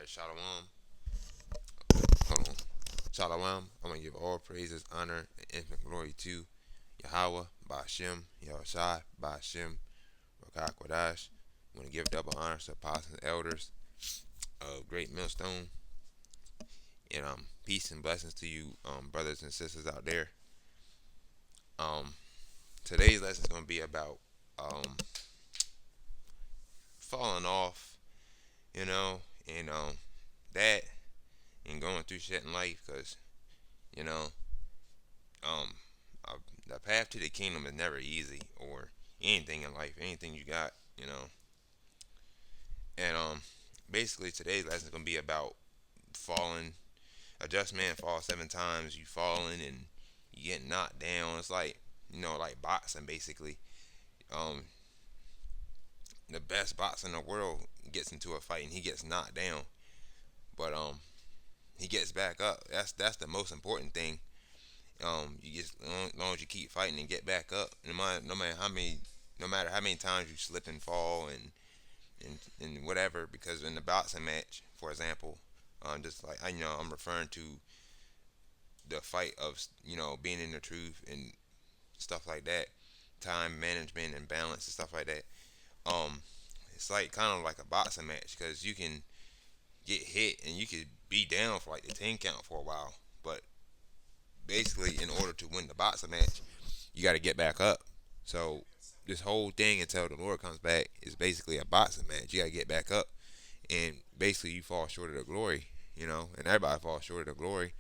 Alright, Shalom. Hold on. Shalom. I'm gonna give all praises, honor, and infinite glory to Yahweh, Ba'ashem, Yahushai, Ba'ashem, Rakah Kodash. I'm gonna give double honor to apostles and elders of Great Millstone. And peace and blessings to you, brothers and sisters out there. Um, Today's lesson is gonna be about um falling off, you know, and that and going through shit in life, cause you know um uh, the path to the kingdom is never easy, or anything in life, anything you got, and basically today's lesson is gonna be about falling. A just man falls 7 times. You falling and you get knocked down. It's like, like boxing basically. um the best boxer in the world gets into a fight and he gets knocked down, but he gets back up. That's the most important thing. You just, as long as you keep fighting and get back up, no matter how many times you slip and fall and whatever. Because in the boxing match, for example, just like I'm referring to the fight of being in the truth and stuff like that, time management and balance and stuff like that. Um, it's like kind of like a boxing match, because you can get hit and you could be down for like the 10 count for a while, but basically in order to win the boxing match, you got to get back up. So this whole thing until the Lord comes back is basically a boxing match. You got to get back up, and basically you fall short of the glory, and everybody falls short of the glory,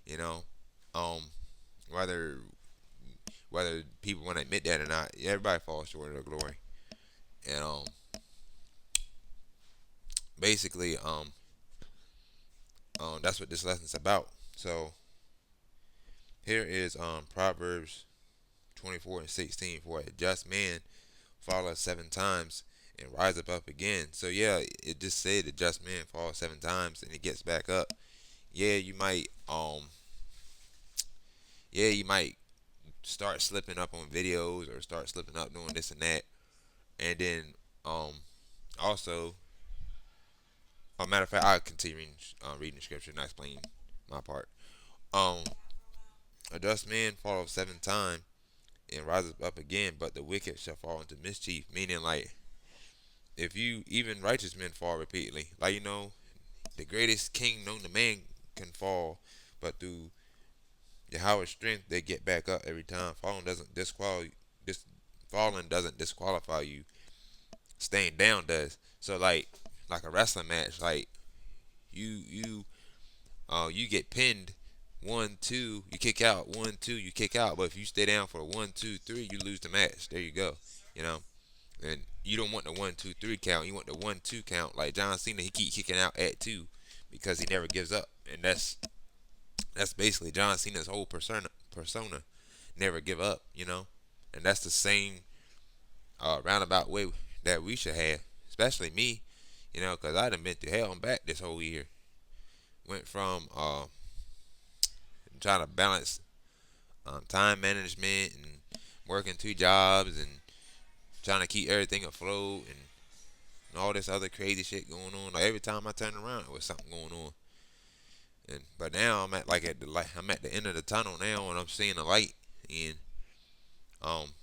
you know. Um, whether people want to admit that or not, everybody falls short of the glory, and basically that's what this lesson's about. So here is Proverbs 24:16. For a just man falleth 7 times and rise up again. So yeah, it just said the just man falls 7 times and it gets back up. Yeah, you might start slipping up on videos or start slipping up doing this and that, and then um also, a matter of fact, I'll continue reading the scripture and I explain my part. Um, a just man falleth 7 times and rises up again, but the wicked shall fall into mischief. Meaning, like, if you even righteous men fall repeatedly, like the greatest king known to man can fall, but through Yahweh's strength, they get back up every time. This falling doesn't disqualify you. Staying down does. So like a wrestling match, like you get pinned 1, 2, you kick out 1, 2, you kick out. But if you stay down for 1, 2, 3, you lose the match. There you go. You know, and you don't want the 1, 2, 3 count. You want the 1, 2 count. Like John Cena, he keep kicking out at 2 because he never gives up, and that's basically John Cena's whole persona. Never give up. And that's the same roundabout way that we should have, especially me. Because I done been through hell and back this whole year. Went from trying to balance time management and working 2 jobs and trying to keep everything afloat and all this other crazy shit going on. Like every time I turn around, there was something going on. But now I'm at the light. I'm at the end of the tunnel now, and I'm seeing the light. And um,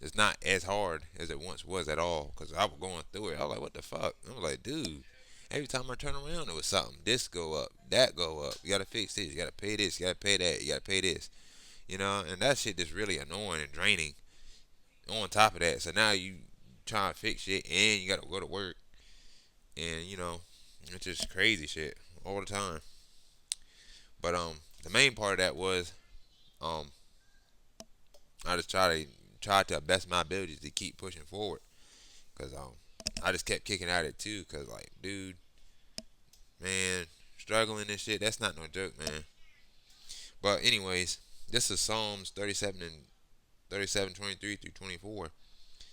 it's not as hard as it once was at all. Cause I was going through it. I was like, what the fuck? I was like, dude. Every time I turn around, there was something. This go up, that go up. You gotta fix this. You gotta pay this. You gotta pay that. You gotta pay this. And that shit is really annoying and draining. On top of that, so now you trying to fix shit and you gotta go to work, and it's just crazy shit all the time. But the main part of that was um, I just try to best my abilities to keep pushing forward, cause I just kept kicking at it too, cause like, dude, man, struggling and shit, that's not no joke, man. But anyways, this is Psalms 37:23-24.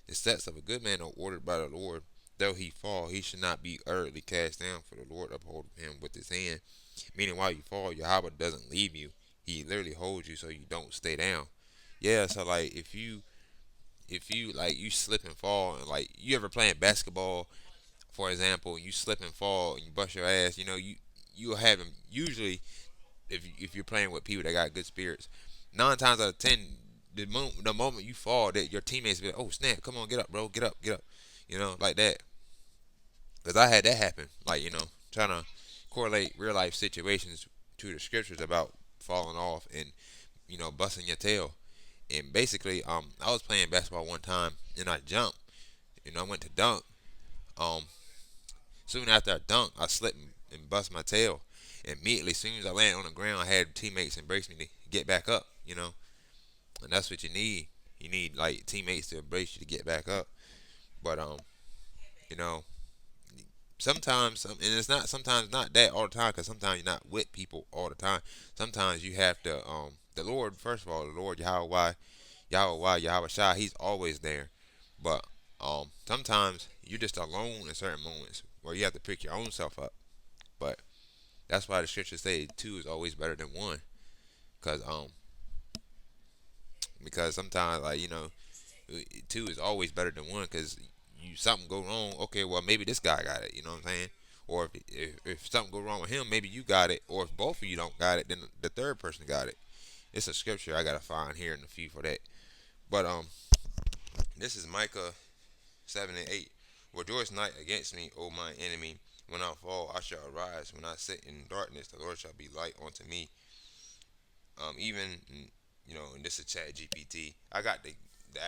The steps of a good man are ordered by the Lord. Though he fall, he should not be utterly cast down, for the Lord uphold him with his hand. Meaning, while you fall, Yahweh doesn't leave you. He literally holds you so you don't stay down. Yeah, so like if you like you slip and fall, and like you ever playing basketball For example, you slip and fall and you bust your ass. You'll have them usually if you're playing with people that got good spirits. 9 times out of 10, the moment you fall, that your teammates be like, "Oh snap, come on, get up, bro, get up, get up," like that. Cause I had that happen, like trying to correlate real life situations to the scriptures about falling off and busting your tail. And basically, I was playing basketball one time and I jumped. I went to dunk. Um, Soon after I dunked, I slipped and bust my tail. Immediately, as soon as I landed on the ground, I had teammates embrace me to get back up. And that's what you need. You need like teammates to embrace you to get back up. But you know, sometimes and it's not sometimes not that all the time because sometimes you're not with people all the time. Sometimes you have to the Lord first of all, the Lord Yahweh Shai, He's always there. But sometimes you're just alone in certain moments where you have to pick your own self up. But that's why the scriptures say two is always better than one. Cause because sometimes like two is always better than one because you something go wrong. Okay, well maybe this guy got it. You know what I'm saying? Or if something go wrong with him, maybe you got it. Or if both of you don't got it, then the third person got it. It's a scripture I gotta find here in the few for that. But this is Micah 7:8. Rejoice not against me, O my enemy. When I fall, I shall arise. When I sit in darkness, the Lord shall be light unto me. Even and this is Chat GPT. I got the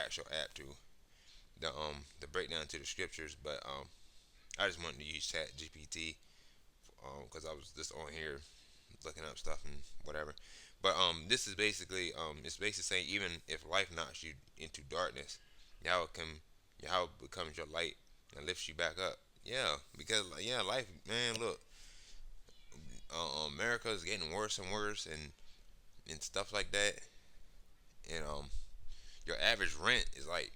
actual app too, the breakdown to the scriptures, but I just wanted to use Chat GPT because I was just on here looking up stuff and whatever. But this is basically it's basically saying even if life knocks you into darkness, Yahweh can Yahweh becomes your light and lifts you back up. Yeah, because yeah, life, man. Look, America is getting worse and worse, and stuff like that. And your average rent is like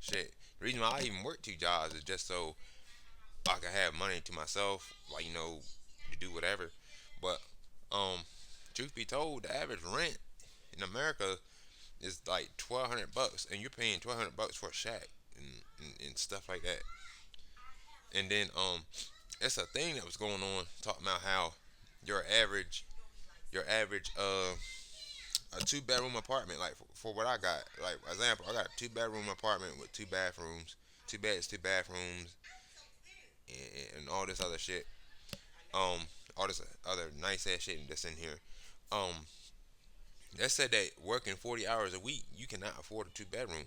shit. The reason why I even work 2 jobs is just so I can have money to myself, like to do whatever. But um, truth be told, the average rent in America is like $1,200, and you're paying $1,200 for a shack and stuff like that. And then it's a thing that was going on talking about how your average your average a 2 bedroom apartment like for what I got, like example, I got a 2 bedroom apartment with 2 bathrooms, 2 beds, 2 bathrooms, and all this other shit. All this other nice ass shit that's in here. Um, that said that working 40 hours a week, you cannot afford a 2 bedroom.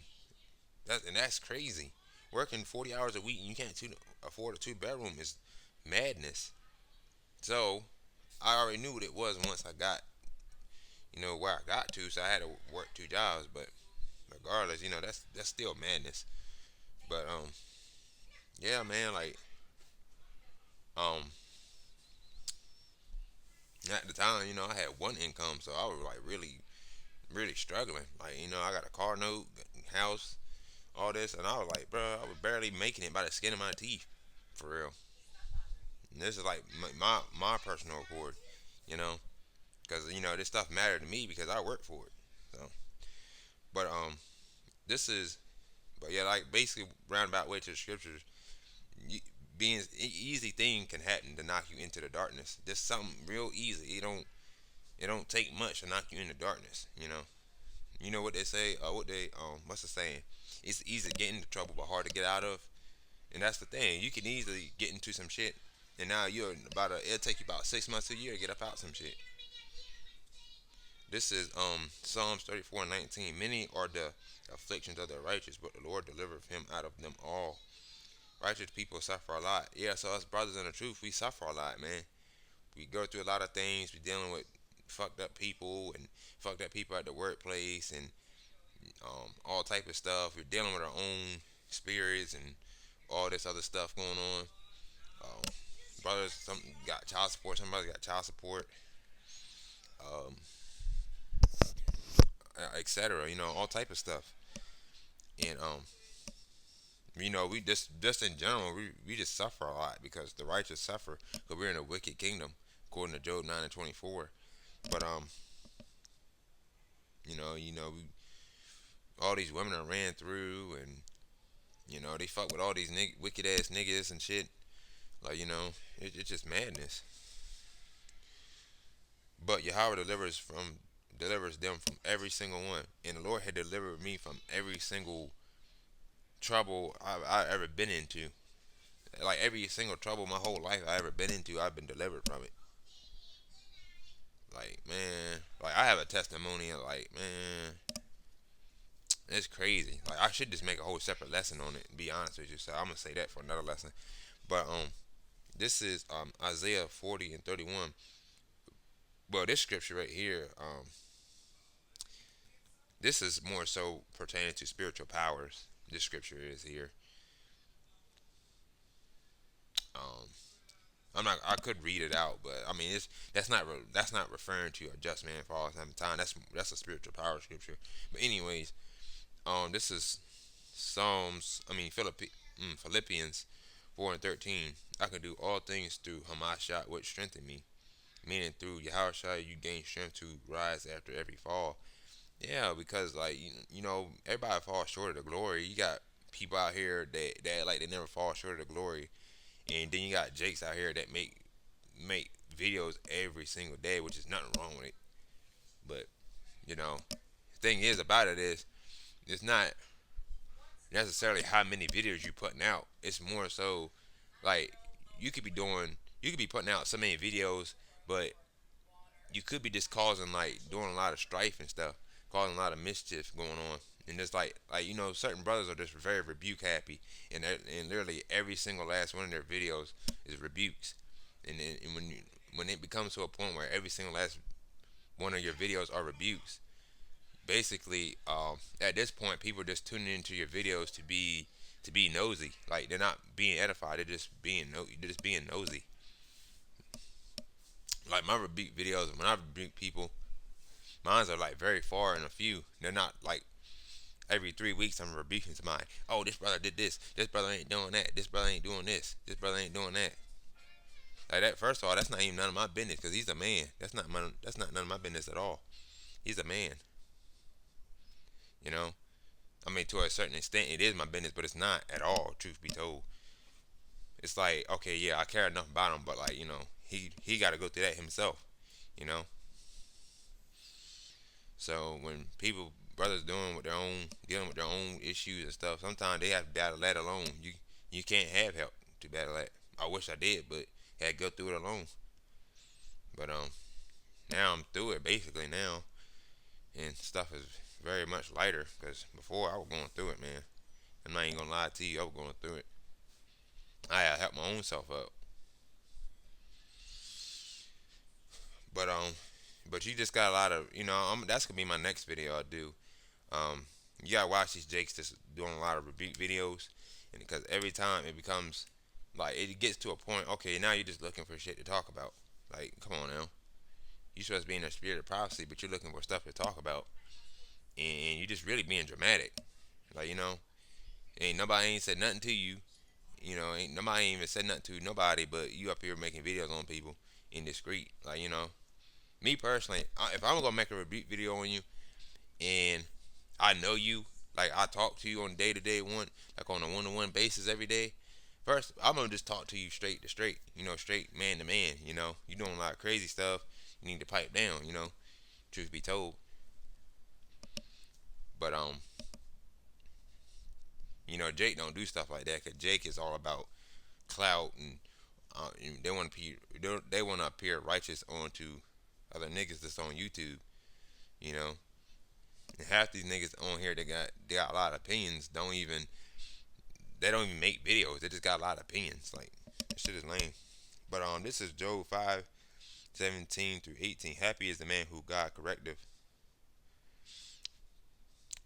That's crazy. Working 40 hours a week and you can't afford a 2 bedroom is madness. So I already knew what it was once I got where I got to. So I had to work 2 jobs, but regardless, that's still madness. But yeah, man, like um, at the time, I had one income, so I was like really, really struggling. Like, I got a car note, house, all this, and I was like, bro, I was barely making it by the skin of my teeth, for real. And this is like my personal accord, you know, because this stuff mattered to me because I worked for it. So, but this is, but yeah, like basically roundabout way to the scriptures, you, being easy thing can happen to knock you into the darkness. Just something real easy. It don't take much to knock you into darkness. You know what they say? What's the saying? It's easy to get into trouble, but hard to get out of. And that's the thing. You can easily get into some shit, and now it'll take you about 6 months to a year to get up out some shit. This is Psalms 34:19. Many are the afflictions of the righteous, but the Lord delivereth him out of them all. Righteous people suffer a lot. Yeah, so us brothers in the truth, we suffer a lot, man. We go through a lot of things. We dealing with fucked up people and fucked up people at the workplace and all type of stuff. We're dealing with our own spirits and all this other stuff going on. Um, Brothers, some got child support. Somebody got child support, um, etc. All type of stuff. And we just in general, we just suffer a lot because the righteous suffer because we're in a wicked kingdom, according to Job 9:24. But we all these women are ran through, and They fuck with all these wicked ass niggas and shit. Like, it's just madness. But Yahweh delivers them from every single one. And the Lord had delivered me from every single trouble I ever been into. Like every single trouble my whole life I ever been into, I've been delivered from it. Like, man, like I have a testimony of, like, man, it's crazy. Like, I should just make a whole separate lesson on it. Be honest with you, so I'm gonna say that for another lesson. But this is Isaiah 40:31. Well, this scripture right here, this is more so pertaining to spiritual powers. This scripture is here. Um, I'm not. I could read it out, but I mean, that's not referring to a just man falls seven times. That's a spiritual power scripture. But anyways, this is Psalms. I mean, Philippians 4:13. I can do all things through Hamashiach, which strengthen me. Meaning through Yahushua, you gain strength to rise after every fall. Yeah, because like everybody falls short of the glory. You got people out here that like they never fall short of the glory, and then you got Jakes out here that make videos every single day, which is nothing wrong with it. But you know, the thing is about it is it's not necessarily how many videos you putting out. It's more so like you could be putting out so many videos, but you could be just causing like doing a lot of strife and stuff, causing a lot of mischief going on. And just like certain brothers are just very rebuke happy, and literally every single last one of their videos is rebukes. And when it becomes to a point where every single last one of your videos are rebukes, basically at this point people are just tuning into your videos to be nosy. Like they're not being edified, they're just being nosy. Like my rebuke videos, when I rebuke people, mines are like very far and a few. They're not like every 3 weeks I'm rebuking somebody. Oh, this brother did this. This brother ain't doing that. This brother ain't doing this. This brother ain't doing that. Like that. First of all, that's not even none of my business because he's a man. That's not none of my business at all. He's a man. You know. I mean, to a certain extent, it is my business, but it's not at all. Truth be told, it's like, okay, yeah, I care enough about him, but like, he got to go through that himself. You know. So when people brothers dealing with their own issues and stuff, sometimes they have to battle that alone. You can't have help to battle that. I wish I did, but had to go through it alone. But now I'm through it basically now, and stuff is very much lighter. Cause before I was going through it, man. I'm not even gonna lie to you, I was going through it. I had to help my own self up. But you just got a lot of that's gonna be my next video I do. Um, you gotta watch these Jakes just doing a lot of rebuke videos, and because every time it becomes like it gets to a point, okay, now you're just looking for shit to talk about. Like, come on now, you supposed to be in a spirit of prophecy, but you're looking for stuff to talk about, and you're just really being dramatic. Like, ain't nobody ain't said nothing to you. Ain't nobody ain't even said nothing to nobody, but you up here making videos on people indiscreet. Like, me personally, if I'm gonna make a rebuke video on you, and I know you, like I talk to you on day to day one, like on a 1-to-1 basis every day. First, I'm gonna just talk to you straight to straight, straight man to man. You doing a lot of crazy stuff. You need to pipe down. Truth be told. But Jake don't do stuff like that because Jake is all about clout and they want to they want to appear righteous onto other niggas that's on YouTube. You know, and half these niggas on here they got a lot of opinions. They don't even make videos. They just got a lot of opinions. Like, this shit is lame. But this is Job 5:17-18. Happy is the man who God correcteth,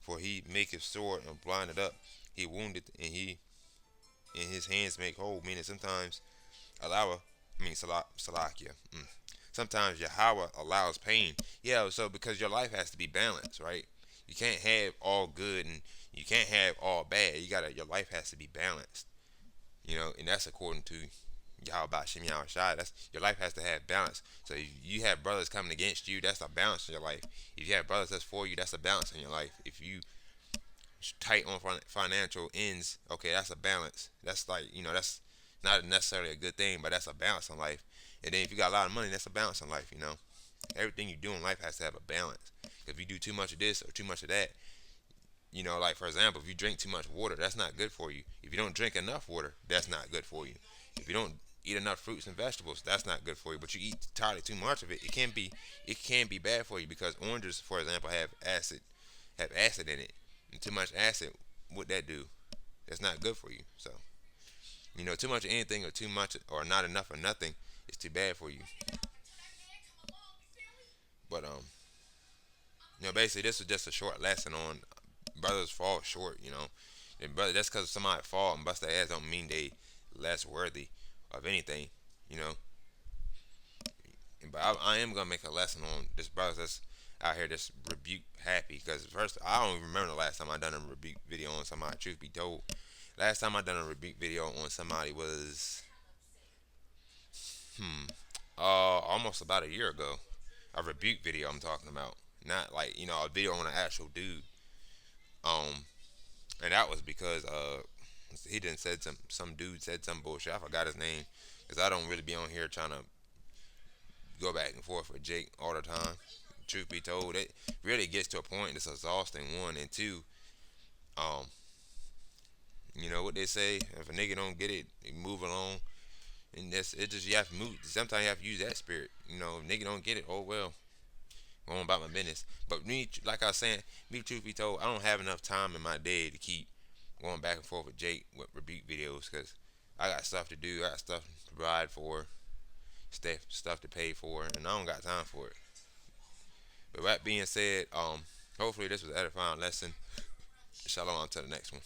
for he maketh sore and blinded up. He wounded and he in his hands make whole. Meaning sometimes allow I mean Salakia. Sometimes Yahweh allows pain. Yeah, so because your life has to be balanced, right? You can't have all good and you can't have all bad. Your life has to be balanced. And that's according to Yahweh Shem Yahweh Shai. That's your life has to have balance. So if you have brothers coming against you, that's a balance in your life. If you have brothers that's for you, that's a balance in your life. If you tight on financial ends, okay, that's a balance. That's like, that's not necessarily a good thing, but that's a balance in life. And then if you got a lot of money, that's a balance in life. Everything you do in life has to have a balance. If you do too much of this or too much of that, like for example, if you drink too much water, that's not good for you. If you don't drink enough water, that's not good for you. If you don't eat enough fruits and vegetables, that's not good for you. But you eat entirely too much of it, it can be bad for you because oranges, for example, have acid in it. And too much acid, what that do? That's not good for you. So, too much of anything or too much or not enough or nothing is too bad for you. But basically, this was just a short lesson on brothers fall short. And brother, just because somebody fall and bust their ass don't mean they less worthy of anything. You know. But I am gonna make a lesson on this brothers that's out here that's rebuke happy because first I don't even remember the last time I done a rebuke video on somebody. Truth be told, last time I done a rebuke video on somebody was almost about a year ago. A rebuke video I'm talking about, not like a video on an actual dude. Um, and that was because he didn't said some dude said some bullshit. I forgot his name because I don't really be on here trying to go back and forth with Jake all the time. Truth be told, it really gets to a point that's exhausting. One and two, um, what they say: if a nigga don't get it, he move along. And that's it. Just you have to move. Sometimes you have to use that spirit. If nigga don't get it. Oh well, going about my business. But me, like I was saying, me truth be told, I don't have enough time in my day to keep going back and forth with Jake with rebuke videos because I got stuff to do. I got stuff to provide for, stuff to pay for, and I don't got time for it. But that being said, hopefully this was an edifying lesson. Shalom to the next one.